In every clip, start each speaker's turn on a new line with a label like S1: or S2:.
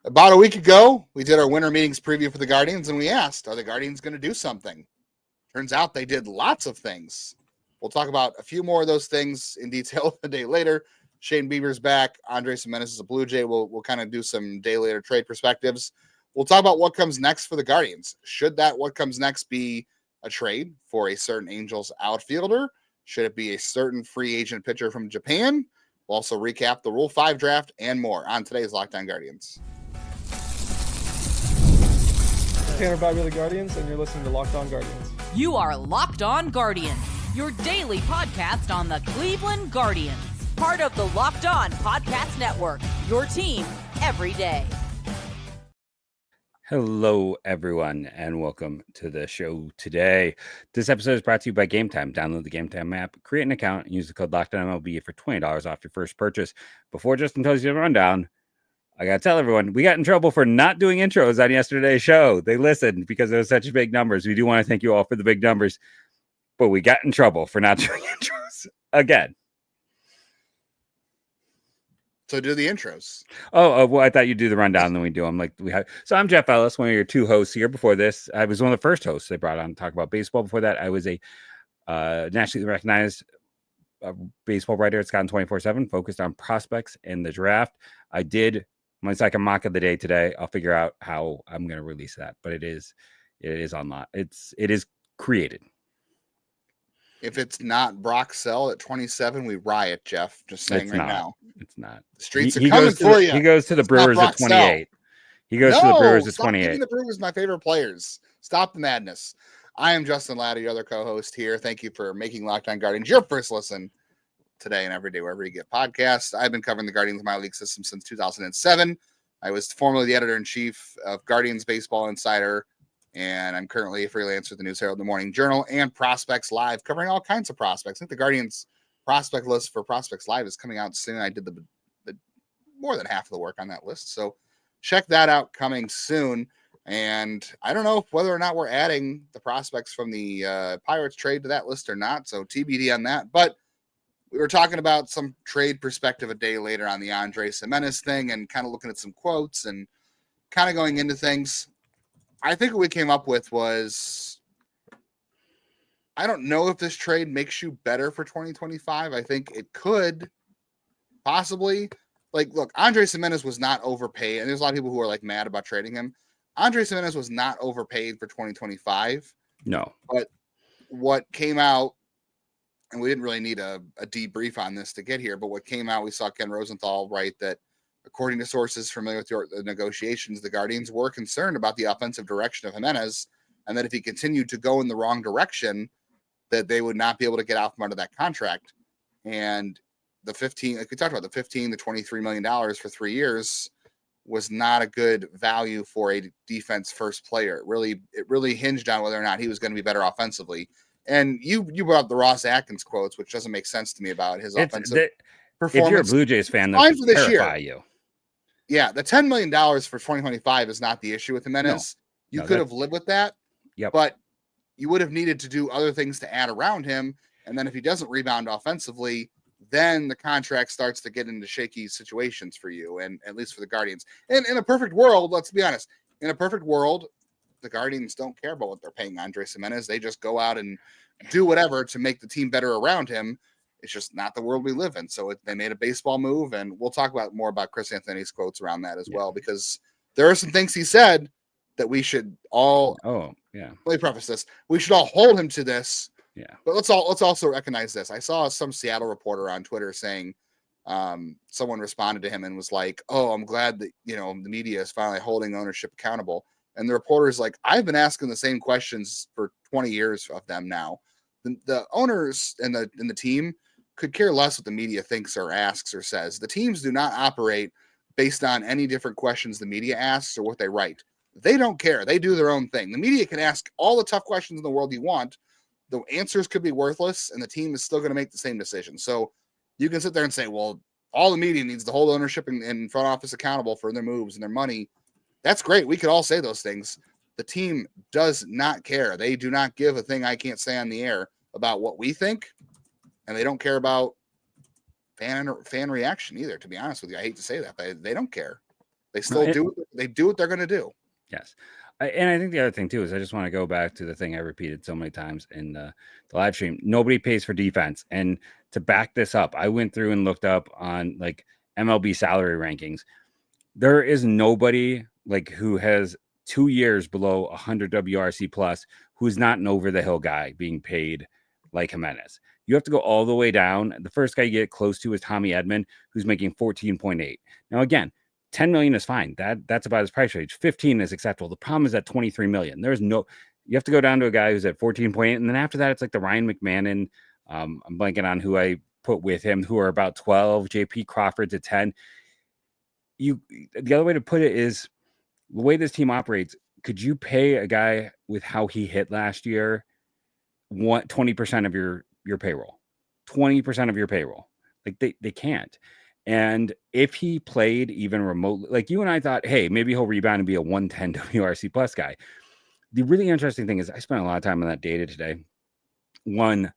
S1: About a week ago, we did our winter meetings preview for the Guardians, and we asked, are the Guardians going to do something? Turns out they did lots of things. We'll talk about a few more of those things in detail a day later. Shane Bieber's back. Andres Gimenez is a Blue Jay. We'll kind of do some day later trade perspectives. We'll talk about what comes next for the Guardians. Should that what comes next be a trade for a certain Angels outfielder? Should it be a certain free agent pitcher from Japan? We'll also recap the Rule 5 draft and more on today's Locked On Guardians.
S2: Tanner Bobby the Guardians, and you're listening to Locked On Guardians.
S3: You are Locked On Guardians, your daily podcast on the Cleveland Guardians. Part of the Locked On Podcast Network, your team every day.
S4: Hello, everyone, and welcome to the show today. This episode is brought to you by Game Time. Download the Game Time app, create an account, and use the code LOCKEDONMLB for $20 off your first purchase. Before Justin tells you the rundown, I got to tell everyone, we got in trouble for not doing intros on yesterday's show. They listened because it was such big numbers. We do want to thank you all for the big numbers, but we got in trouble for not doing intros again.
S1: So do the intros.
S4: Oh, well, I thought you'd do the rundown, and then we do them. So I'm Jeff Ellis, one of your two hosts here. Before this, I was one of the first hosts they brought on to talk about baseball. Before that, I was a nationally recognized baseball writer at Scott 24/7, focused on prospects and the draft. I did my second mock of the day today. I'll figure out how I'm going to release that, but it is on lot. It is created.
S1: If it's not Brock Sell at 27, we riot, Jeff. Just saying now.
S4: It's not.
S1: The streets are coming for you.
S4: He goes to the Brewers at 28. He goes to the Brewers at 28.
S1: The Brewers, my favorite players. Stop the madness. I am Justin Latta, your other co-host here. Thank you for making Locked On Guardians your first listen today and every day, wherever you get podcasts. I've been covering the Guardians minor league system since 2007. I was formerly the editor-in-chief of Guardians Baseball Insider, and I'm currently a freelancer at the News Herald, the Morning Journal, and Prospects Live, covering all kinds of prospects. I think the Guardians prospect list for Prospects Live is coming out soon. I did the more than half of the work on that list, so check that out coming soon. And I don't know whether or not we're adding the prospects from the Pirates trade to that list or not, so TBD on that. But we were talking about some trade perspective a day later on the Andres Gimenez thing and kind of looking at some quotes and kind of going into things. I think what we came up with was, I don't know if this trade makes you better for 2025. I think it could possibly. Like, look, Andres Gimenez was not overpaid, and there's a lot of people who are mad about trading him. Andres Gimenez was not overpaid for 2025.
S4: No.
S1: But what came out, and we didn't really need a debrief on this to get here, but what came out, we saw Ken Rosenthal write that, according to sources familiar with the negotiations, the Guardians were concerned about the offensive direction of Gimenez, and that if he continued to go in the wrong direction, that they would not be able to get out from under that contract. And the 15, like we talked about, the $23 million for 3 years was not a good value for a defense first player. It really hinged on whether or not he was going to be better offensively. And you brought up the Ross Atkins quotes, which doesn't make sense to me about his offensive performance.
S4: If you're a Blue Jays fan, that should terrify you.
S1: Yeah, the $10 million for 2025 is not the issue with Gimenez. You could have lived with that, but you would have needed to do other things to add around him. And then if he doesn't rebound offensively, then the contract starts to get into shaky situations for you, and at least for the Guardians. And in a perfect world, let's be honest, in a perfect world, the Guardians don't care about what they're paying Andres Gimenez. They just go out and do whatever to make the team better around him. It's just not the world we live in. So they made a baseball move, and we'll talk about more about Chris Anthony's quotes around that as well, because there are some things he said that we should all.
S4: Oh, yeah.
S1: Let me preface this: we should all hold him to this.
S4: Yeah.
S1: But let's also recognize this. I saw some Seattle reporter on Twitter saying someone responded to him and was like, "Oh, I'm glad that the media is finally holding ownership accountable." And the reporter is like, "I've been asking the same questions for 20 years of them now. The owners and the team could care less what the media thinks or asks or says. The teams do not operate based on any different questions the media asks or what they write. They don't care. They do their own thing. The media can ask all the tough questions in the world you want. The answers could be worthless, and the team is still going to make the same decision." So you can sit there and say, well, all the media needs to hold ownership and front office accountable for their moves and their money. That's great. We could all say those things. The team does not care. They do not give a thing I can't say on the air about what we think, and they don't care about fan reaction either, to be honest with you. I hate to say that, but they don't care. They still do. They do what they're going to do.
S4: Yes. And I think the other thing too is I just want to go back to the thing I repeated so many times in the live stream. Nobody pays for defense. And to back this up, I went through and looked up on like MLB salary rankings. There is nobody like who has 2 years below 100 WRC plus who's not an over the hill guy being paid like Gimenez. You have to go all the way down. The first guy you get close to is Tommy Edman, who's making 14.8. Now, again, 10 million is fine. That's about his price range. 15 is acceptable. The problem is at 23 million. You have to go down to a guy who's at 14.8. And then after that, it's like the Ryan McMahon. I'm blanking on who I put with him, who are about 12. JP Crawford's at 10. The other way to put it is the way this team operates. Could you pay a guy with how he hit last year 20% of your payroll? 20% of your payroll. Like they can't. And if he played even remotely, like you and I thought, hey, maybe he'll rebound and be a 110 WRC plus guy. The really interesting thing is I spent a lot of time on that data today. One,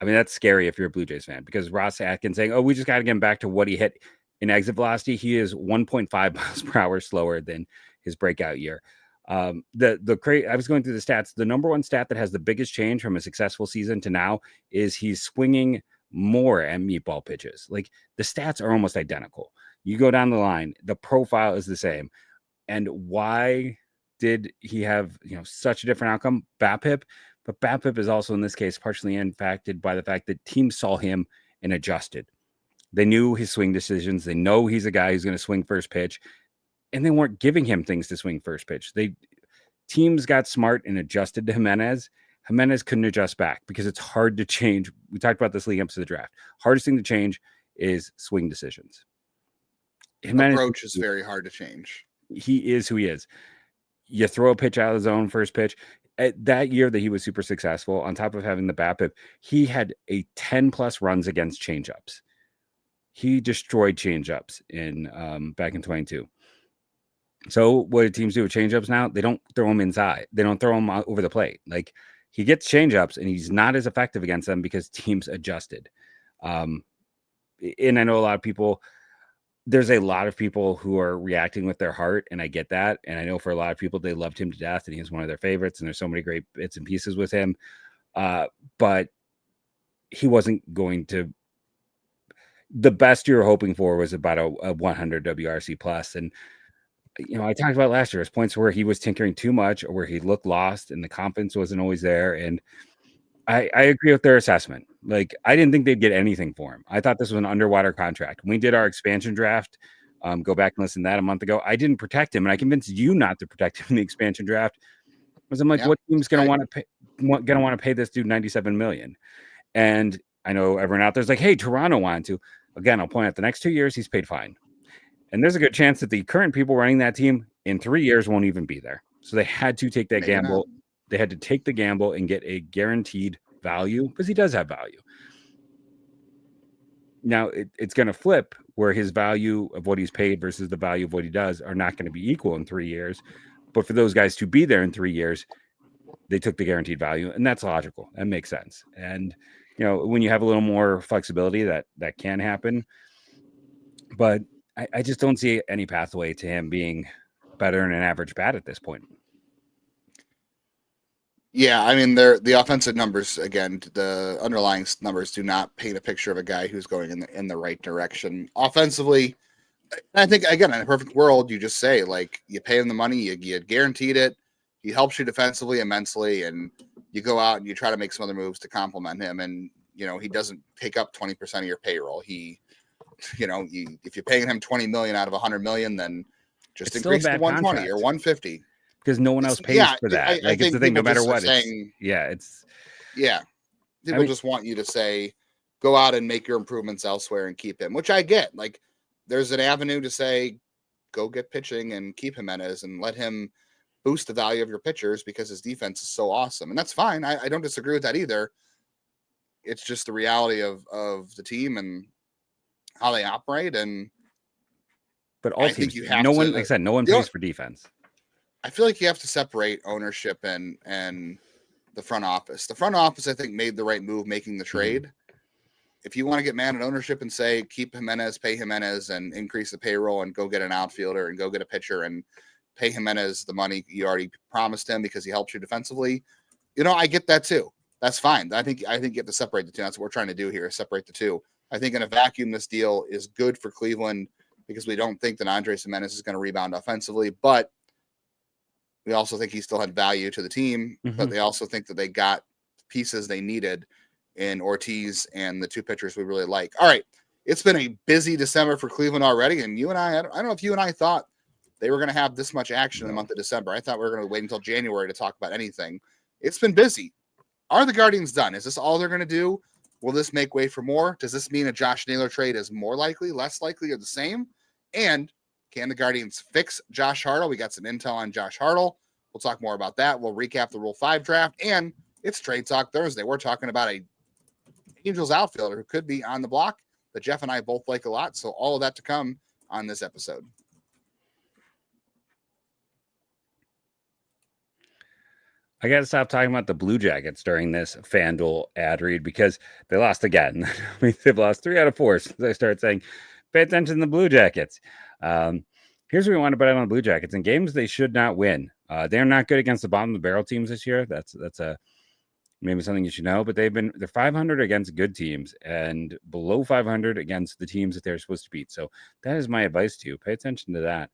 S4: I mean, that's scary if you're a Blue Jays fan, because Ross Atkins saying, oh, we just got to get him back to what he hit in exit velocity. He is 1.5 miles per hour slower than his breakout year. I was going through the stats. The number one stat that has the biggest change from a successful season to now is he's swinging more at meatball pitches. Like the stats are almost identical. You go down the line, the profile is the same. And why did he have such a different outcome? BABIP, but BABIP is also in this case partially impacted by the fact that teams saw him and adjusted. They knew his swing decisions. They know he's a guy who's going to swing first pitch, and they weren't giving him things to swing first pitch. Teams got smart and adjusted to Gimenez. Gimenez couldn't adjust back because it's hard to change. We talked about this leading up to the draft. Hardest thing to change is swing decisions.
S1: Gimenez, approach is very hard to change.
S4: He is who he is. You throw a pitch out of the zone, first pitch. At that year that he was super successful, on top of having the BABIP, he had a 10 plus runs against changeups. He destroyed changeups back in 22. So what do teams do with changeups now? They don't throw them inside. They don't throw them over the plate. Like he gets changeups and he's not as effective against them because teams adjusted. And I know there's a lot of people who are reacting with their heart, and I get that. And I know for a lot of people, they loved him to death and he's one of their favorites. And there's so many great bits and pieces with him. But he wasn't going to. The best you were hoping for was about a 100 WRC plus. And, I talked about last year, there's points where he was tinkering too much or where he looked lost and the confidence wasn't always there. And I agree with their assessment. Like, I didn't think they'd get anything for him. I thought this was an underwater contract. When we did our expansion draft, go back and listen to that a month ago, I didn't protect him. And I convinced you not to protect him in the expansion draft. Because I'm like, what team's going to want to pay this dude $97 million? And I know everyone out there's like, hey, Toronto wanted to. Again, I'll point out the next 2 years, he's paid fine. And there's a good chance that the current people running that team in 3 years won't even be there. So they had to take that gamble. They had to take the gamble and get a guaranteed value because he does have value. Now it's going to flip where his value of what he's paid versus the value of what he does are not going to be equal in 3 years. But for those guys to be there in 3 years, they took the guaranteed value, and that's logical. That makes sense. And when you have a little more flexibility, that can happen. But I just don't see any pathway to him being better than an average bat at this point.
S1: Yeah, I mean, the offensive numbers, again, the underlying numbers do not paint a picture of a guy who's going in the right direction offensively. I think, again, in a perfect world, you just say, like, you pay him the money, you guaranteed it, he helps you defensively immensely, and you go out and you try to make some other moves to complement him, and, he doesn't take up 20% of your payroll. If you're paying him $20 million out of $100 million, then just increase to 120 contract. Or 150.
S4: Because no one else pays for that. I it's the thing, no matter what.
S1: People just want you to say, go out and make your improvements elsewhere and keep him, which I get. Like, there's an avenue to say, go get pitching and keep Gimenez and let him boost the value of your pitchers because his defense is so awesome. And that's fine. I don't disagree with that either. It's just the reality of the team and how they operate.
S4: But all teams, no one pays for defense.
S1: I feel like you have to separate ownership and the front office. The front office, I think, made the right move making the trade. if you want to get mad at ownership and say, keep Gimenez, pay Gimenez, and increase the payroll and go get an outfielder and go get a pitcher and pay Gimenez the money you already promised him because he helps you defensively, I get that too. That's fine. I think you have to separate the two. That's what we're trying to do here, separate the two. I think in a vacuum, this deal is good for Cleveland because we don't think that Andres Gimenez is going to rebound offensively, but we also think he still had value to the team, but they also think that they got pieces they needed in Ortiz and the two pitchers we really like. All right. It's been a busy December for Cleveland already. And you and I don't know if you and I thought they were going to have this much action in the month of December. I thought we were going to wait until January to talk about anything. It's been busy. Are the Guardians done? Is this all they're going to do? Will this make way for more? Does this mean a Josh Naylor trade is more likely, less likely, or the same? And can the Guardians fix Josh Hartle? We got some intel on Josh Hartle. We'll talk more about that. We'll recap the Rule 5 draft. And it's Trade Talk Thursday. We're talking about a Angels outfielder who could be on the block that Jeff and I both like a lot. So all of that to come on this episode.
S4: I got to stop talking about the Blue Jackets during this FanDuel ad read because they lost again. I mean, they've lost 3 out of 4 since I started saying, pay attention to the Blue Jackets. Here's what we want to bet on the Blue Jackets. In games they should not win. They're not good against the bottom of the barrel teams this year. That's maybe something you should know, but they're 500 against good teams and below 500 against the teams that they're supposed to beat. So that is my advice to you. Pay attention to that.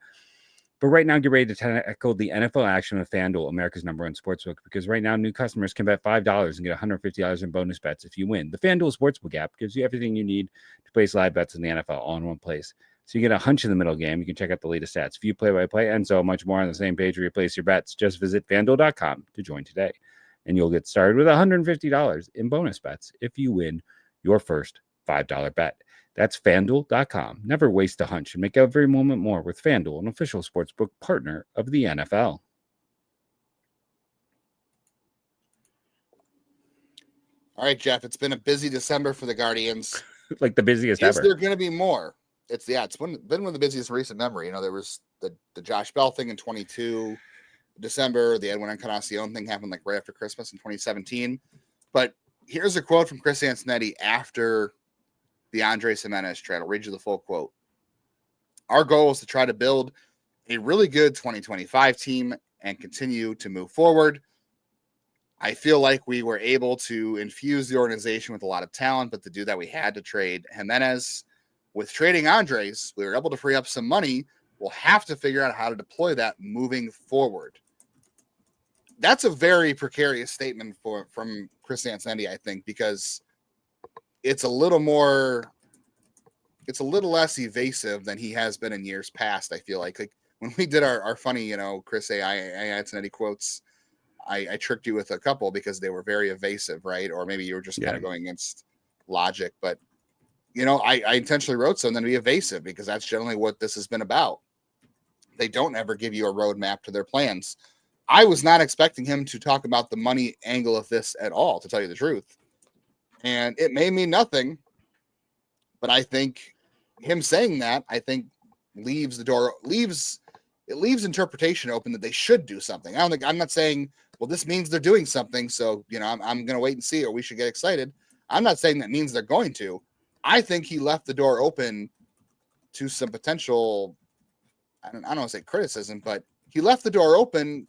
S4: But right now, get ready to tackle the NFL action with FanDuel, America's #1 sportsbook, because right now, new customers can bet $5 and get $150 in bonus bets if you win. The FanDuel Sportsbook app gives you everything you need to place live bets in the NFL all in one place. So you get a hunch in the middle game. You can check out the latest stats, view play-by-play, and so much more on the same page where you place your bets. Just visit FanDuel.com to join today. And you'll get started with $150 in bonus bets if you win your first $5 bet. That's FanDuel.com. Never waste a hunch and make every moment more with FanDuel, an official sportsbook partner of the NFL.
S1: All right, Jeff, it's been a busy December for the Guardians.
S4: Like the busiest ever.
S1: Is there going to be more? It's been one of the busiest in recent memory. There was the Josh Bell thing in 22 December. The Edwin Encarnacion thing happened like right after Christmas in 2017. But here's a quote from Chris Antonetti after the Andres Gimenez trade. I'll read you the full quote. Our goal is to try to build a really good 2025 team and continue to move forward. I feel like we were able to infuse the organization with a lot of talent, but to do that, we had to trade Gimenez. With trading Andres, we were able to free up some money. We'll have to figure out how to deploy that moving forward. That's a very precarious statement from Chris Antonetti, I think, because it's a little less evasive than he has been in years past. I feel like when we did our funny, Chris Antonetti quotes, I tricked you with a couple because they were very evasive, right? Or maybe you were just kind of going against logic. But, I intentionally wrote some to be evasive because that's generally what this has been about. They don't ever give you a roadmap to their plans. I was not expecting him to talk about the money angle of this at all, to tell you the truth. And it may mean nothing, but I think him saying that, leaves interpretation open that they should do something. I'm not saying, well, this means they're doing something. So, I'm going to wait and see, or we should get excited. I'm not saying that means they're going to. I think he left the door open to some potential, I don't want to say criticism, but he left the door open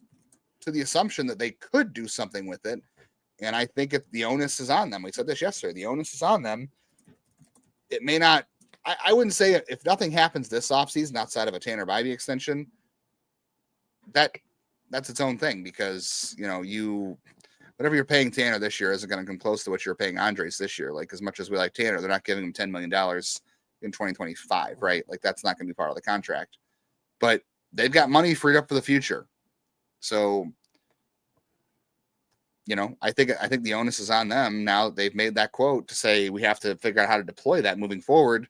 S1: to the assumption that they could do something with it. And I think the onus is on them. We said this yesterday. The onus is on them. It may not, I wouldn't say if nothing happens this offseason outside of a Tanner Bybee extension, that's its own thing because, whatever you're paying Tanner this year isn't going to come close to what you're paying Andres this year. Like, as much as we like Tanner, they're not giving him $10 million in 2025, right? Like, that's not going to be part of the contract. But they've got money freed up for the future. So, I think the onus is on them now that they've made that quote to say we have to figure out how to deploy that moving forward.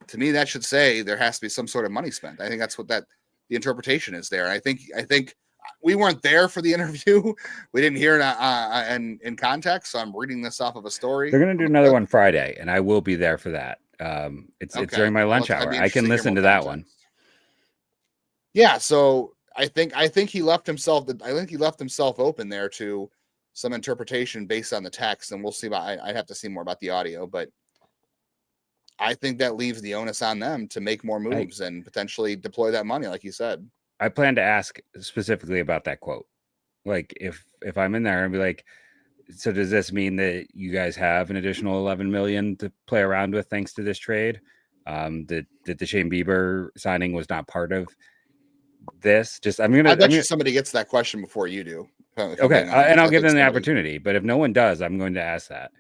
S1: To me, that should say there has to be some sort of money spent. I think that's what the interpretation is there. I think we weren't there for the interview. We didn't hear it in context. So I'm reading this off of a story.
S4: They're going to do another one Friday, and I will be there for that. It's during my lunch hour. I can listen to that one.
S1: Yeah. So I think he left himself. I think he left himself open there to some interpretation based on the text, and we'll see. I'd have to see more about the audio, but I think that leaves the onus on them to make more moves and potentially deploy that money, like you said.
S4: I plan to ask specifically about that quote. Like if I'm in there and be like, so does this mean that you guys have an additional 11 million to play around with thanks to this trade? That the Shane Bieber signing was not part of this. Just
S1: I bet you somebody gets that question before you do.
S4: Okay, and I'll give them the opportunity. But if no one does, I'm going to ask that.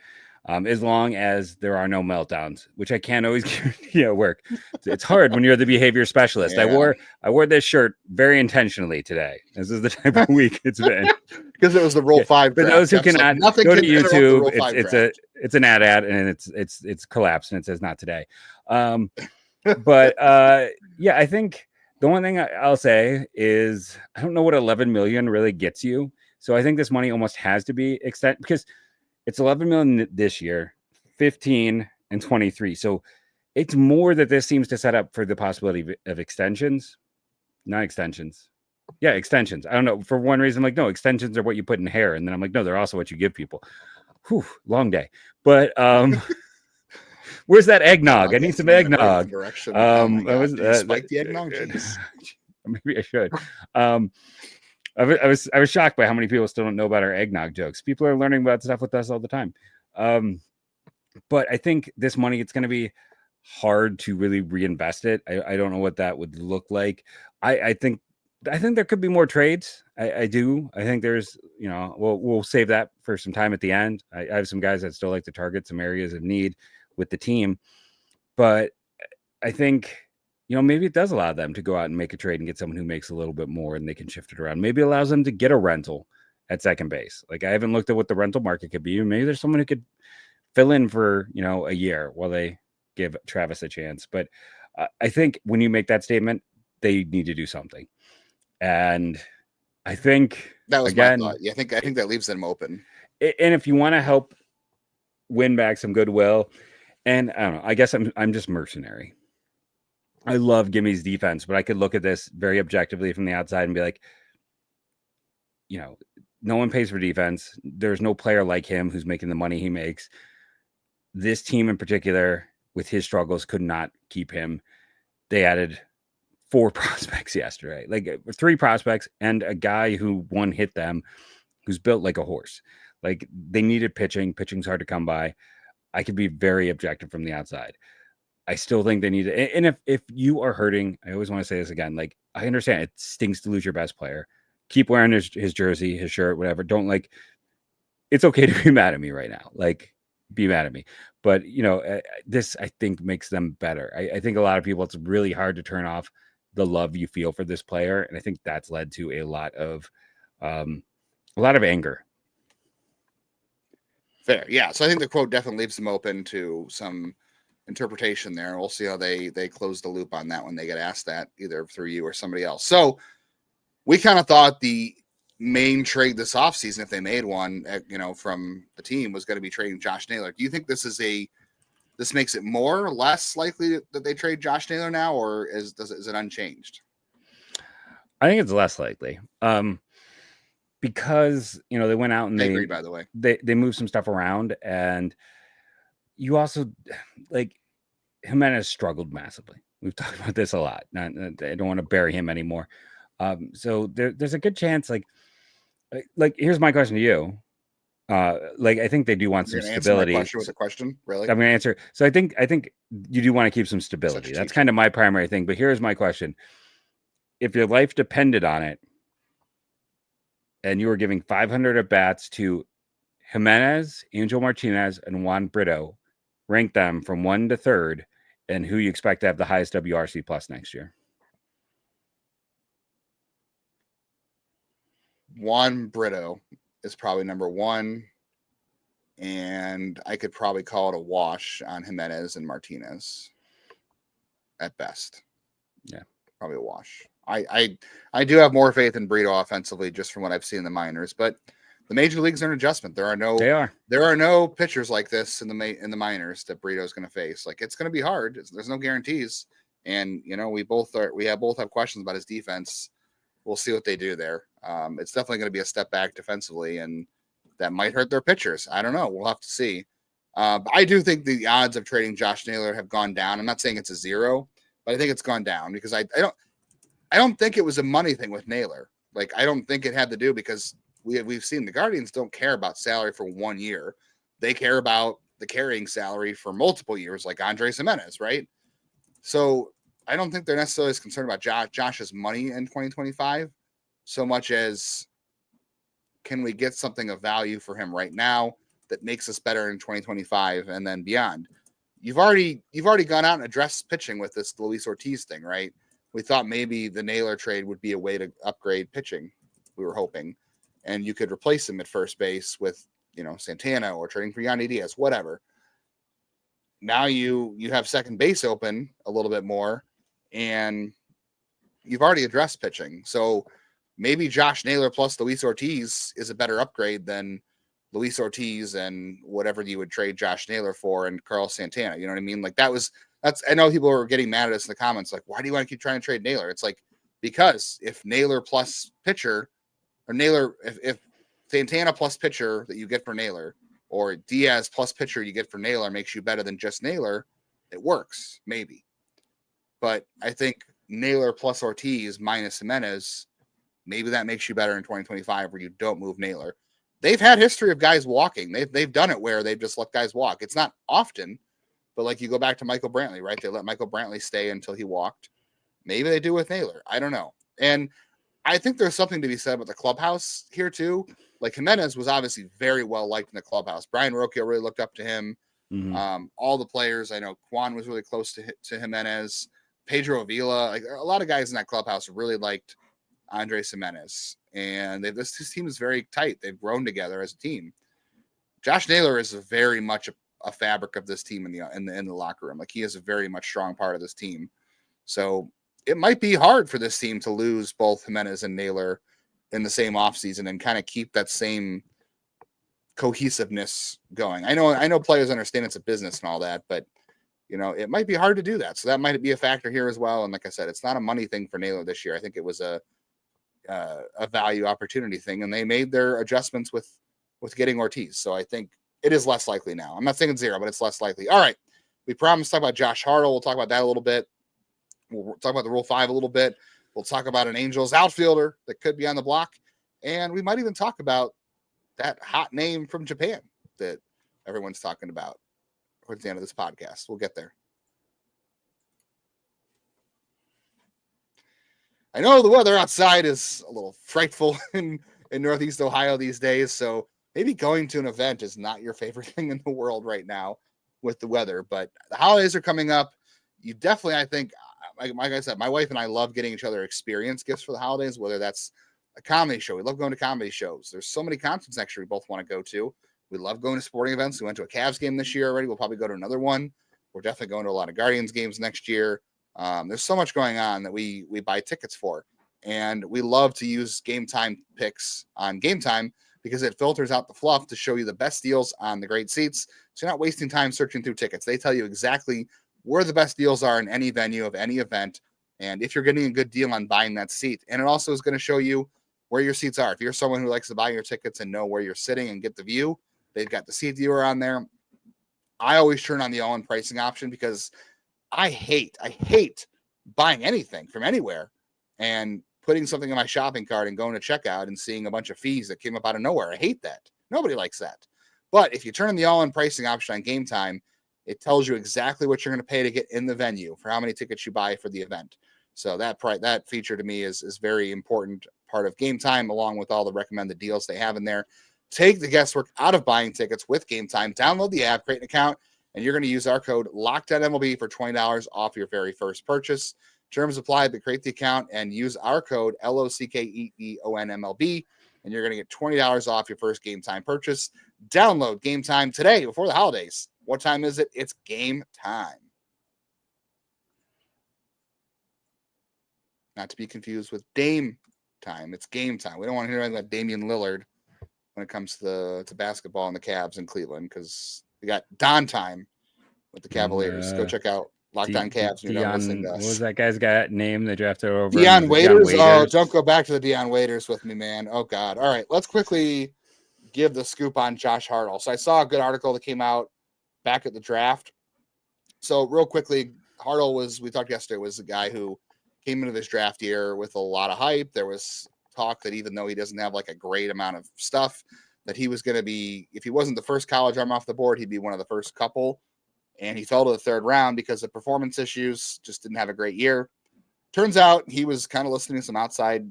S4: As long as there are no meltdowns, which I can't always guarantee at work. It's hard when you're the behavior specialist.
S1: Yeah.
S4: I wore this shirt very intentionally today. This is the type of week it's been.
S1: Because it was the Roll 5
S4: But
S1: draft.
S4: those who cannot
S1: nothing
S4: go to
S1: can interrupt the
S4: YouTube,
S1: Roll 5 draft.
S4: it's an ad and it's collapsed and it says not today. But yeah, I think the one thing I'll say is I don't know what 11 million really gets you. So I think this money almost has to be extended because it's 11 million this year, 15 and 23. So it's more that this seems to set up for the possibility of extensions, not extensions. Yeah, extensions. I don't know. For one reason, I'm like, no, extensions are what you put in hair. And then I'm like, no, they're also what you give people. Whew, long day. But where's that eggnog? I need some eggnog.
S1: Direction.
S4: Spike
S1: the eggnog?
S4: Maybe I should. I was shocked by how many people still don't know about our eggnog jokes. People are learning about stuff with us all the time. But I think this money, it's going to be hard to really reinvest it. I don't know what that would look like. I think there could be more trades. I do. I think there's, we'll save that for some time at the end. I have some guys that still like to target some areas of need with the team, but I think, maybe it does allow them to go out and make a trade and get someone who makes a little bit more and they can shift it around. Maybe it allows them to get a rental at second base. Like I haven't looked at what the rental market could be. Maybe there's someone who could fill in for, a year while they give Travis a chance. But I think when you make that statement, they need to do something. And I think
S1: that was my thought. Yeah, I think that leaves them open.
S4: And if you want to help win back some goodwill, and I don't know, I guess I'm just mercenary. I love Gimmy's defense, but I could look at this very objectively from the outside and be like, no one pays for defense. There's no player like him who's making the money he makes. This team in particular, with his struggles, could not keep him. They added 4 prospects yesterday, like 3 prospects and a guy who one hit them, who's built like a horse. Like they needed pitching. Pitching's hard to come by. I could be very objective from the outside. I still think they need it. And if you are hurting, I always want to say this again. Like, I understand it stinks to lose your best player. Keep wearing his jersey, his shirt, whatever. Don't it's okay to be mad at me right now. Like, be mad at me. But, this, I think, makes them better. I think a lot of people, it's really hard to turn off the love you feel for this player. And I think that's led to a lot of anger.
S1: Fair. Yeah. So I think the quote definitely leaves them open to some interpretation there. We'll see how they close the loop on that when they get asked that, either through you or somebody else. So we kind of thought the main trade this offseason, if they made one, from the team, was going to be trading Josh Naylor. Do you think this makes it more or less likely that they trade Josh Naylor now, or is it unchanged?
S4: I think it's less likely. Because they went out and
S1: I agree, by the way.
S4: They moved some stuff around, and you also Gimenez struggled massively. We've talked about this a lot. I don't want to bury him anymore. So there's a good chance. Like here's my question to you. I think they do want some stability.
S1: My question with a question, really?
S4: I'm going to answer. So I think you do want to keep some stability. That's kind of my primary thing. But here's my question: if your life depended on it, and you were giving 500 at bats to Gimenez, Angel Martinez, and Juan Brito, rank them from 1 to 3rd, and who you expect to have the highest WRC plus next year?
S1: Juan Brito is probably number 1, and I could probably call it a wash on Gimenez and Martinez at best.
S4: Yeah,
S1: probably a wash. I do have more faith in Brito offensively just from what I've seen in the minors, but the major leagues are an adjustment. There are no pitchers like this in the minors that Brito is going to face. Like, it's going to be hard. There's no guarantees, and we both have questions about his defense. We'll see what they do there. It's definitely going to be a step back defensively, and that might hurt their pitchers. I don't know. We'll have to see. I do think the odds of trading Josh Naylor have gone down. I'm not saying it's a 0, but I think it's gone down because I don't think it was a money thing with Naylor. Like, I don't think it had to do because we've seen the Guardians don't care about salary for 1 year. They care about the carrying salary for multiple years, like Andres Gimenez, right? So I don't think they're necessarily as concerned about Josh's money in 2025 so much as can we get something of value for him right now that makes us better in 2025 and then beyond. You've already gone out and addressed pitching with this Luis Ortiz thing, right? We thought maybe the Naylor trade would be a way to upgrade pitching. We were hoping, and you could replace him at first base with, Santana or trading for Yandy Diaz, whatever. Now you have second base open a little bit more, and you've already addressed pitching. So maybe Josh Naylor plus Luis Ortiz is a better upgrade than Luis Ortiz and whatever you would trade Josh Naylor for and Carlos Santana. You know what I mean? Like I know people were getting mad at us in the comments. Like, why do you want to keep trying to trade Naylor? It's like, because if Naylor plus pitcher or Naylor, if Santana plus pitcher that you get for Naylor or Diaz plus pitcher you get for Naylor makes you better than just Naylor, it works maybe. But I think Naylor plus Ortiz minus Gimenez, maybe that makes you better in 2025 where you don't move Naylor. They've had history of guys walking. They've done it where they've just let guys walk. It's not often, but like you go back to Michael Brantley, right? They let Michael Brantley stay until he walked. Maybe they do with Naylor. I don't know. And I think there's something to be said about the clubhouse here too. Like Gimenez was obviously very well liked in the clubhouse. Brian Roki really looked up to him.
S4: Mm-hmm.
S1: All the players, I know Quan was really close to Gimenez. Pedro Avila, like a lot of guys in that clubhouse really liked Andres Gimenez. And this team is very tight. They've grown together as a team. Josh Naylor is very much a fabric of this team in the locker room. Like, he is a very much strong part of this team. So it might be hard for this team to lose both Gimenez and Naylor in the same offseason and kind of keep that same cohesiveness going. I know players understand it's a business and all that, but it might be hard to do that. So that might be a factor here as well. And like I said, it's not a money thing for Naylor this year. I think it was a value opportunity thing, and they made their adjustments with getting Ortiz. So I think it is less likely now. I'm not saying it's 0, but it's less likely. All right. We promised to talk about Josh Hartle. We'll talk about that a little bit. We'll talk about the Rule 5 a little bit. We'll talk about an Angels outfielder that could be on the block. And we might even talk about that hot name from Japan that everyone's talking about towards the end of this podcast. We'll get there. I know the weather outside is a little frightful in Northeast Ohio these days, so maybe going to an event is not your favorite thing in the world right now with the weather, but the holidays are coming up. You definitely, I think, like I said, my wife and I love getting each other experience gifts for the holidays, whether that's a comedy show. We love going to comedy shows. There's so many concerts next year we both want to go to. We love going to sporting events. We went to a Cavs game this year already. We'll probably go to another one. We're definitely going to a lot of Guardians games next year. There's so much going on that we buy tickets for. And we love to use Game Time picks on Game Time because it filters out the fluff to show you the best deals on the great seats. So you're not wasting time searching through tickets. They tell you exactly where the best deals are in any venue of any event. And if you're getting a good deal on buying that seat, and it also is going to show you where your seats are. If you're someone who likes to buy your tickets and know where you're sitting and get the view, they've got the seat viewer on there. I always turn on the all-in pricing option because I hate buying anything from anywhere and putting something in my shopping cart and going to checkout and seeing a bunch of fees that came up out of nowhere. I hate that. Nobody likes that. But if you turn on the all-in pricing option on Game Time, it tells you exactly what you're going to pay to get in the venue for how many tickets you buy for the event. So that feature to me is very important part of Game Time, along with all the recommended deals they have in there. Take the guesswork out of buying tickets with Game Time. Download the app, create an account, and you're going to use our code LOCKEDONMLB for $20 off your very first purchase. Terms apply, but create the account and use our code LOCKEDONMLB, and you're going to get $20 off your first Game Time purchase. Download Game Time today before the holidays. What time is it? It's game time. Not to be confused with Dame time. It's game time. We don't want to hear anything about Damian Lillard when it comes to basketball and the Cavs in Cleveland, because we got Don time with the Cavaliers. Go check out Locked On Cavs.
S4: What was that guy's name they drafted over?
S1: Deion Waiters. Oh, don't go back to the Deion Waiters with me, man. Oh, God. All right, let's quickly give the scoop on Josh Hartle. So I saw a good article that came out back at the draft. So real quickly, Hartle we talked yesterday, was a guy who came into this draft year with a lot of hype. There was talk that even though he doesn't have like a great amount of stuff, that he was going to be, if he wasn't the first college arm off the board, he'd be one of the first couple. And he fell to the third round because of performance issues, just didn't have a great year. Turns out he was kind of listening to some outside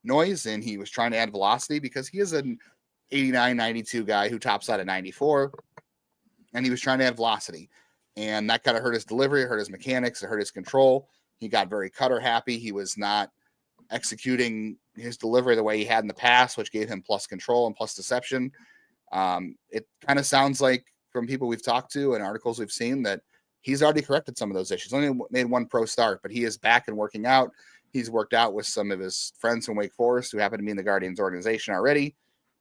S1: noise, and he was trying to add velocity because he is an 89, 92 guy who tops out at 94, and he was trying to add velocity. And that kind of hurt his delivery, it hurt his mechanics, it hurt his control. He got very cutter happy. He was not executing his delivery the way he had in the past, which gave him plus control and plus deception. It kind of sounds like from people we've talked to and articles we've seen that he's already corrected some of those issues. Only made one pro start, but he is back and working out. He's worked out with some of his friends from Wake Forest who happen to be in the Guardians organization already.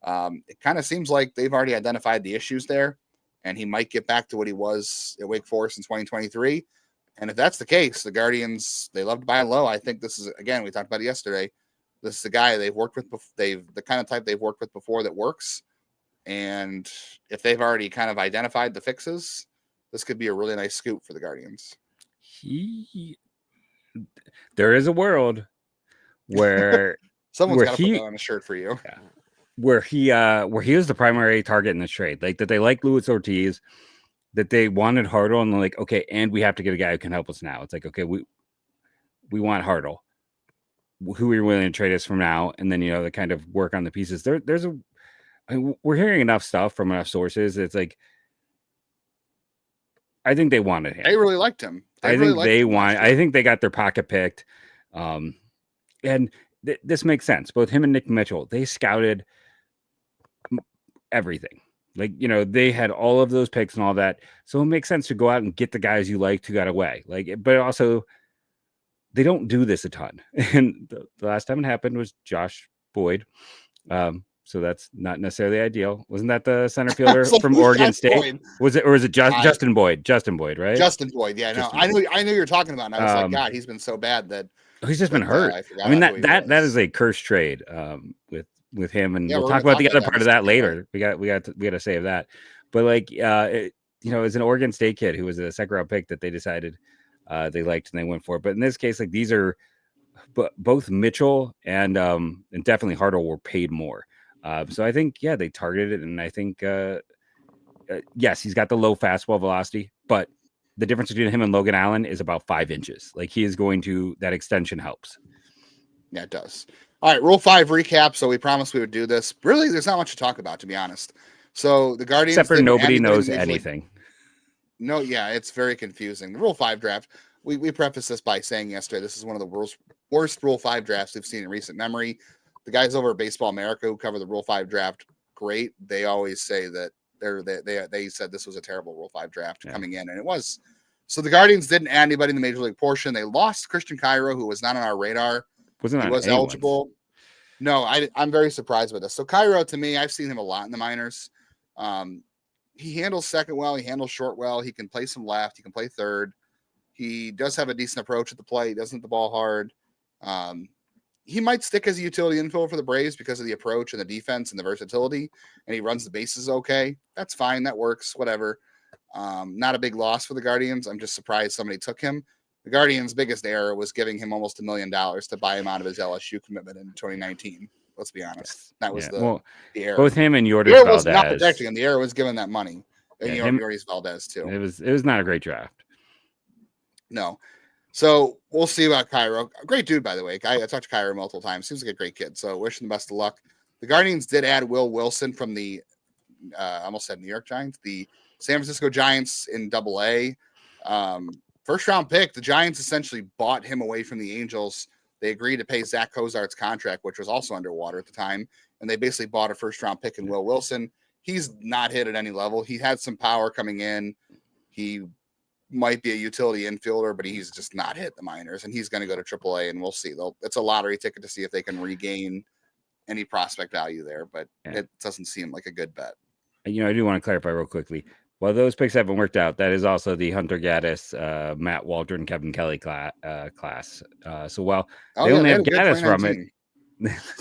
S1: It kind of seems like they've already identified the issues there, and he might get back to what he was at Wake Forest in 2023. And if that's the case, the Guardians, they love to buy low. I think this is, again, we talked about it yesterday. This is the guy they've worked with. The kind of type they've worked with before that works. And if they've already kind of identified the fixes, this could be a really nice scoop for the Guardians.
S4: There is a world where
S1: someone's got to put that on a shirt for you.
S4: Yeah, where he was the primary target in this trade. Like that they like Luis Ortiz, that they wanted Hartle, and they're like, okay, and we have to get a guy who can help us now. It's like, okay, we want Hartle. Who are you willing to trade us from now? And then, they kind of work on the pieces. We're hearing enough stuff from enough sources. It's like, I think they wanted him.
S1: They really liked him.
S4: I think they got their pocket picked. And this makes sense. Both him and Nick Mitchell, they scouted everything. Like, they had all of those picks and all that. So it makes sense to go out and get the guys you liked who got away. But also, they don't do this a ton. And the last time it happened was Josh Boyd. So that's not necessarily ideal. Wasn't that the center fielder from Oregon State? Boyd. Was it Justin Boyd? Justin Boyd, right?
S1: Justin Boyd. Yeah, no, I knew you were talking about. And I was like, God, he's been so bad that
S4: he's just been hurt. I mean, that is a cursed trade with him, and we'll talk about the other part of that later. We got to save that. But as an Oregon State kid who was a second round pick that they decided they liked and they went for. But in this case, these are both Mitchell and definitely Hartle were paid more. So I think, they targeted it. And I think, yes, he's got the low fastball velocity, but the difference between him and Logan Allen is about 5 inches. He is going to, that extension helps.
S1: Yeah, it does. All right. Rule 5 recap. So we promised we would do this. Really, there's not much to talk about, to be honest. So the Guardians,
S4: except for nobody knows anything.
S1: No. Yeah. It's very confusing. The Rule 5 draft. We prefaced this by saying yesterday, this is one of the worst Rule 5 drafts we've seen in recent memory. The guys over at Baseball America who cover the Rule 5 draft, great. They always say that they said this was a terrible Rule 5 draft coming in, and it was. So the Guardians didn't add anybody in the major league portion. They lost Christian Cairo, who was not on our radar. He was eligible. No, I'm very surprised with this. So Cairo, to me, I've seen him a lot in the minors. He handles second well. He handles short well. He can play some left. He can play third. He does have a decent approach at the plate. He doesn't hit the ball hard. He might stick as a utility infielder for the Braves because of the approach and the defense and the versatility, and he runs the bases okay. That's fine. That works. Whatever. Not a big loss for the Guardians. I'm just surprised somebody took him. The Guardians' biggest error was giving him almost $1 million to buy him out of his LSU commitment in 2019. Let's be honest. That was the error.
S4: Both him and Yordis
S1: Valdez.
S4: The error
S1: was not protecting him. The error was giving that money. And Yordis Valdez, too.
S4: It was not a great draft.
S1: No. So we'll see about Cairo. A great dude, by the way. I talked to Cairo multiple times. Seems like a great kid. So wish him the best of luck. The Guardians did add Will Wilson from the, I almost said New York Giants, the San Francisco Giants in Double-A. First round pick. The Giants essentially bought him away from the Angels. They agreed to pay Zach Cozart's contract, which was also underwater at the time. And they basically bought a first round pick in Will Wilson. He's not hit at any level. He had some power coming in. He might be a utility infielder, but he's just not hit the minors, and he's going to go to AAA, and we'll see. It's a lottery ticket to see if they can regain any prospect value there, but it doesn't seem like a good bet.
S4: I do want to clarify real quickly. While those picks haven't worked out, that is also the Hunter Gaddis, Matt Waldron, Kevin Kelly class. So while they only have Gaddis from it,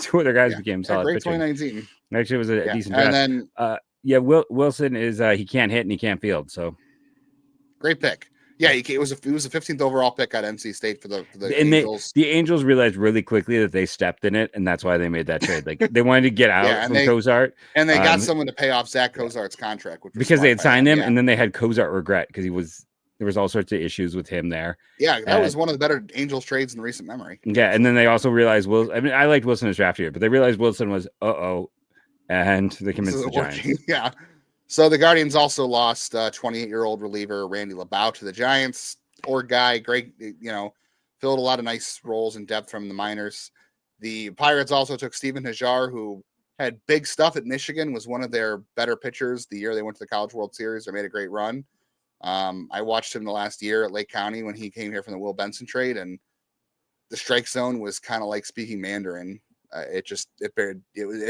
S4: two other guys became solid
S1: great
S4: pitching.
S1: 2019.
S4: Actually, it was a decent draft.
S1: And then
S4: Yeah, Wilson is he can't hit and he can't field. So
S1: great pick. Yeah, he was a 15th overall pick at NC State for the
S4: and
S1: Angels.
S4: The Angels realized really quickly that they stepped in it, and that's why they made that trade. Like they wanted to get out from Cozart,
S1: and they got someone to pay off Zach Cozart's contract, which was
S4: because they had signed him,
S1: yeah.
S4: and then they had Cozart regret because there was all sorts of issues with him there.
S1: Yeah, that was one of the better Angels trades in recent memory.
S4: Yeah, and then they also realized I mean, I liked Wilson as draft year, but they realized Wilson was and they convinced the Giants.
S1: Yeah. So the Guardians also lost 28-year-old reliever Randy LeBeau to the Giants. Poor guy, great, filled a lot of nice roles in depth from the minors. The Pirates also took Steven Hajar, who had big stuff at Michigan, was one of their better pitchers the year they went to the College World Series. They made a great run. I watched him the last year at Lake County when he came here from the Will Benson trade, and the strike zone was kind of like speaking Mandarin. It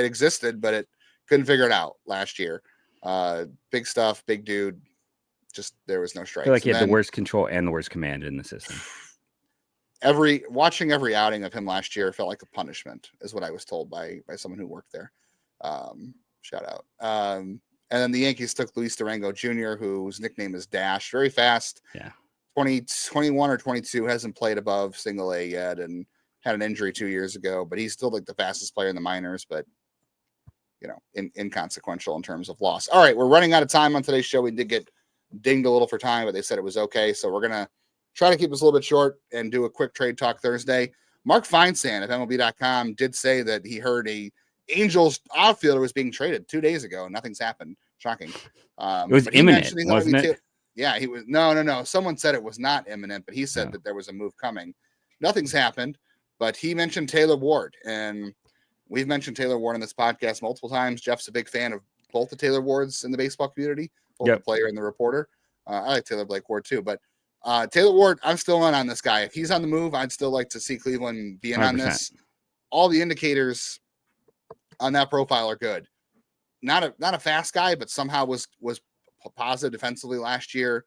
S1: existed, but it couldn't figure it out last year. Big stuff, big dude. Just there was no strikes.
S4: I feel like he had the worst control and the worst command in the system.
S1: Watching every outing of him last year felt like a punishment, is what I was told by someone who worked there. Shout out. And then the Yankees took Luis Durango Jr., whose nickname is Dash, very fast.
S4: Yeah.
S1: 21 or 22, hasn't played above single A yet, and had an injury 2 years ago, but he's still like the fastest player in the minors, but inconsequential in terms of loss. All right, we're running out of time on today's show. We did get dinged a little for time, but they said it was okay. So we're going to try to keep this a little bit short and do a quick trade talk Thursday. Mark Feinsand of MLB.com did say that he heard a Angels outfielder was being traded 2 days ago. Nothing's happened. Shocking.
S4: It was imminent, wasn't it?
S1: Yeah, he was. No. Someone said it was not imminent, but he said that there was a move coming. Nothing's happened, but he mentioned Taylor Ward, and we've mentioned Taylor Ward on this podcast multiple times. Jeff's a big fan of both the Taylor Wards in the baseball community, both the player and the reporter. I like Taylor Blake Ward too, but Taylor Ward, I'm still on this guy. If he's on the move, I'd still like to see Cleveland be in 100%. On this. All the indicators on that profile are good. Not a fast guy, but somehow was positive defensively last year.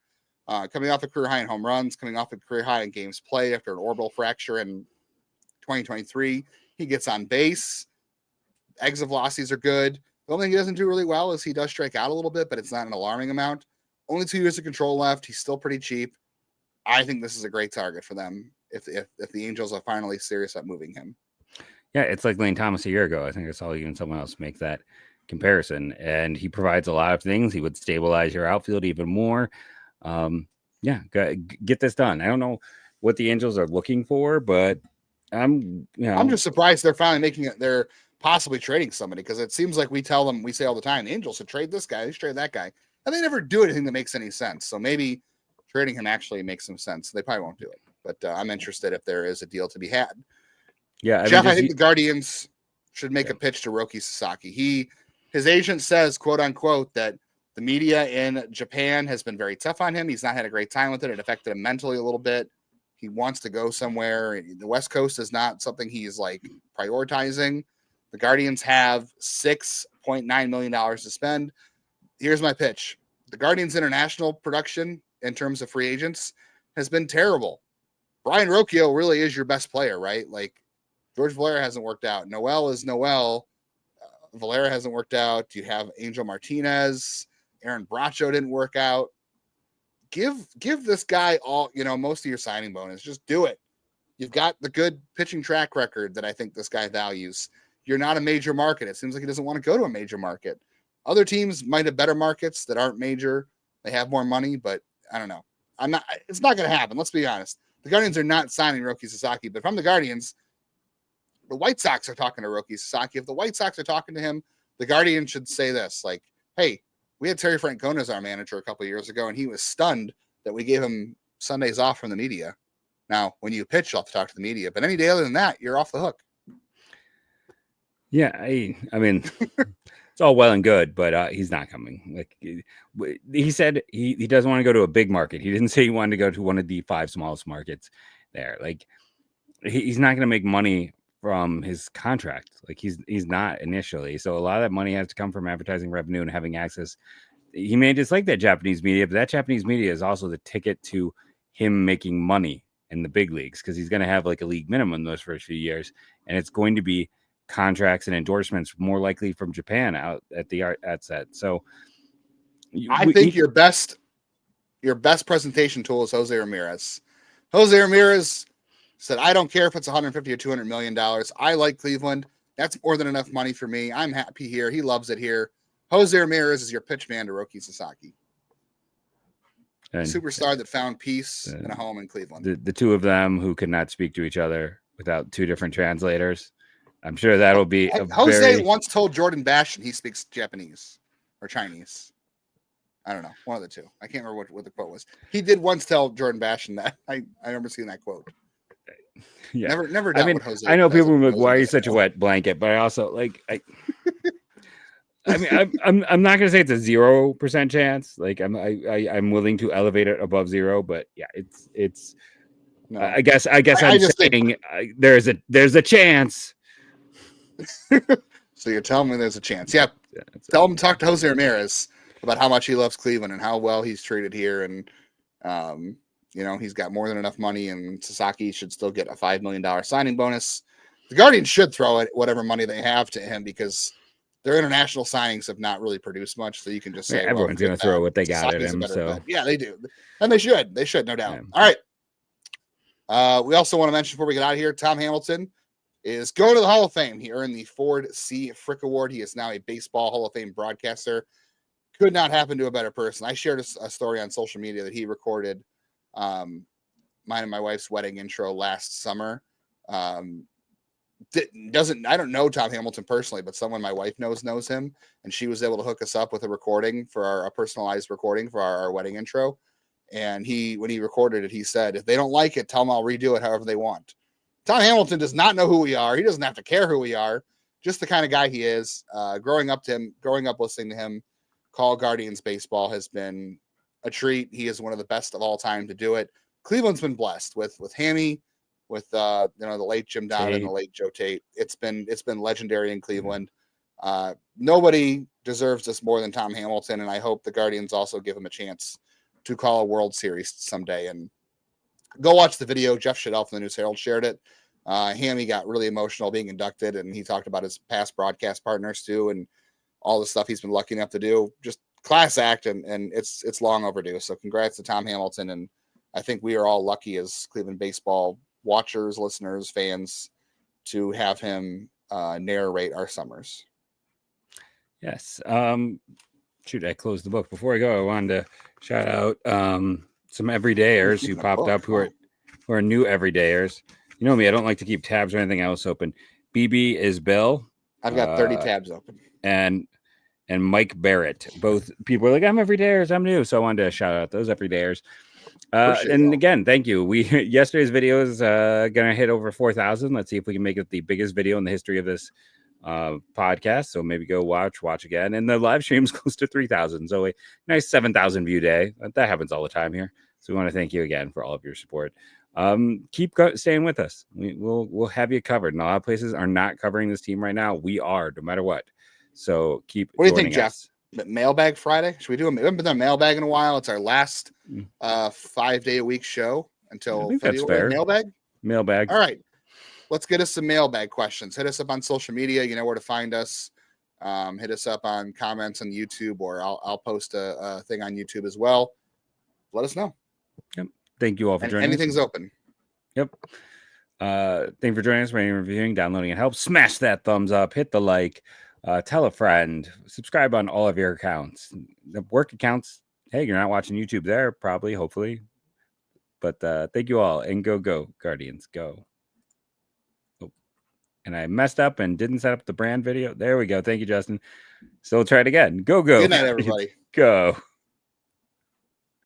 S1: Coming off a career high in home runs, coming off a career high in games played after an orbital fracture in 2023. He gets on base. Exit velocities are good. The only thing he doesn't do really well is he does strike out a little bit, but it's not an alarming amount. Only 2 years of control left. He's still pretty cheap. I think this is a great target for them if the Angels are finally serious about moving him.
S4: Yeah, it's like Lane Thomas a year ago. I think I saw even someone else make that comparison, and he provides a lot of things. He would stabilize your outfield even more. Get this done. I don't know what the Angels are looking for, but I'm just
S1: surprised they're finally making it. They're possibly trading somebody, because it seems like we say all the time, the Angels should trade this guy, they should trade that guy, and they never do anything that makes any sense. So maybe trading him actually makes some sense. They probably won't do it, but I'm interested if there is a deal to be had.
S4: Yeah,
S1: Jeff, I think the Guardians should make a pitch to Roki Sasaki. His agent says, quote unquote, that the media in Japan has been very tough on him. He's not had a great time with it. It affected him mentally a little bit. He wants to go somewhere. The West Coast is not something he's like prioritizing. The Guardians have $6.9 million to spend. Here's my pitch. The Guardians' international production in terms of free agents has been terrible. Brian Rocchio really is your best player, right? Like, George Valera hasn't worked out. Noel is Noel. Valera hasn't worked out. You have Angel Martinez. Aaron Bracho didn't work out. Give this guy all, most of your signing bonus. Just do it. You've got the good pitching track record that I think this guy values. You're not a major market. It seems like he doesn't want to go to a major market. Other teams might have better markets that aren't major. They have more money, but I don't know. It's not going to happen. Let's be honest. The Guardians are not signing Roki Sasaki, but from the Guardians, the White Sox are talking to Roki Sasaki. If the White Sox are talking to him, the Guardians should say this, like, hey, we had Terry Francona as our manager a couple of years ago, and he was stunned that we gave him Sundays off from the media. Now, when you pitch, you'll have to talk to the media, but any day other than that, you're off the hook.
S4: Yeah, I mean, it's all well and good, but he's not coming. Like he said, he doesn't want to go to a big market. He didn't say he wanted to go to one of the 5 smallest markets there. Like he's not going to make money from his contract. Like he's not initially. So a lot of that money has to come from advertising revenue and having access. He may dislike that Japanese media, but that Japanese media is also the ticket to him making money in the big leagues, because he's going to have like a league minimum those first few years, and it's going to be contracts and endorsements more likely from Japan out at the outset. So
S1: I think your best presentation tool is Jose Ramirez. Jose Ramirez said, I don't care if it's 150 or $200 million. I like Cleveland. That's more than enough money for me. I'm happy here. He loves it here. Jose Ramirez is your pitch man to Roki Sasaki. And superstar that found peace and a home in Cleveland.
S4: The two of them who could not speak to each other without two different translators. I'm sure that'll be
S1: Jose once told Jordan Bastion he speaks Japanese or Chinese. I don't know. One of the two. I can't remember what the quote was. He did once tell Jordan Bastion that. I remember seeing that quote.
S4: Yeah.
S1: Never.
S4: I mean, I know people are like, "Why are you such a wet blanket?" But I also like, I mean, I'm not gonna say it's a 0% chance. Like, I'm willing to elevate it above 0, but yeah, it's. No. I guess I'm saying there's a chance.
S1: So you're telling me there's a chance? Yeah. Tell him to talk to Jose Ramirez about how much he loves Cleveland and how well he's treated here, and he's got more than enough money, and Sasaki should still get a $5 million signing bonus. The Guardians should throw it whatever money they have to him because their international signings have not really produced much. So you can just say
S4: everyone's going to throw what they got at him. So
S1: yeah, they do, and they should, no doubt. Yeah. All right. We also want to mention before we get out of here, Tom Hamilton is going to the Hall of Fame. He earned the Ford C. Frick Award. He is now a baseball Hall of Fame broadcaster. Could not happen to a better person. I shared a story on social media that he recorded mine and my wife's wedding intro last summer. I don't know Tom Hamilton personally, but someone my wife knows him, and she was able to hook us up with a recording for a personalized recording for our wedding intro. And when he recorded it, he said, if they don't like it, tell them I'll redo it however they want. Tom Hamilton does not know who we are. He doesn't have to care who we are. Just the kind of guy he is. Growing up listening to him call Guardians baseball has been a treat. He is one of the best of all time to do it. Cleveland's been blessed with Hammy, with the late Jim Donovan and the late Joe Tate. It's been legendary in Cleveland. Nobody deserves this more than Tom Hamilton, and I hope the Guardians also give him a chance to call a World Series someday. And go watch the video. Jeff Shadell from the News Herald shared it. Hammy got really emotional being inducted, and he talked about his past broadcast partners too, and all the stuff he's been lucky enough to do. Just class act, and it's long overdue. So congrats to Tom Hamilton, and I think we are all lucky as Cleveland baseball watchers, listeners, fans to have him narrate our summers.
S4: Yes. I closed the book. Before I go, I wanted to shout out some everydayers who popped up who are new everydayers. You know me, I don't like to keep tabs or anything else open. BB is Bill.
S1: I've got 30 tabs open.
S4: And Mike Barrett. Both people are like, I'm everydayers, I'm new. So I wanted to shout out those everydayers. Again, thank you. Yesterday's video is gonna hit over 4,000. Let's see if we can make it the biggest video in the history of this podcast. So maybe go watch again. And the live stream's close to 3,000. So a nice 7,000 view day. That happens all the time here. So we want to thank you again for all of your support. Keep staying with us. We'll have you covered. And a lot of places are not covering this team right now. We are, no matter what. So keep.
S1: What do you think, Jeff? Mailbag Friday? Should we do we haven't been on mailbag in a while. It's our last 5-day-a-week show until February. Mailbag. All right. Let's get us some mailbag questions. Hit us up on social media. You know where to find us. Hit us up on comments on YouTube, or I'll post a thing on YouTube as well. Let us know.
S4: Yep. Thank you all for joining us.
S1: Anything's open.
S4: Yep. Thank you for joining us, rating, reviewing, downloading, and help. Smash that thumbs up. Hit the like. Tell a friend. Subscribe on all of your accounts. The work accounts. Hey, you're not watching YouTube there, probably, hopefully. But thank you all. And go, Guardians, go. Oh. And I messed up and didn't set up the brand video. There we go. Thank you, Justin. So we'll try it again. Go.
S1: Good night, everybody.
S4: Go.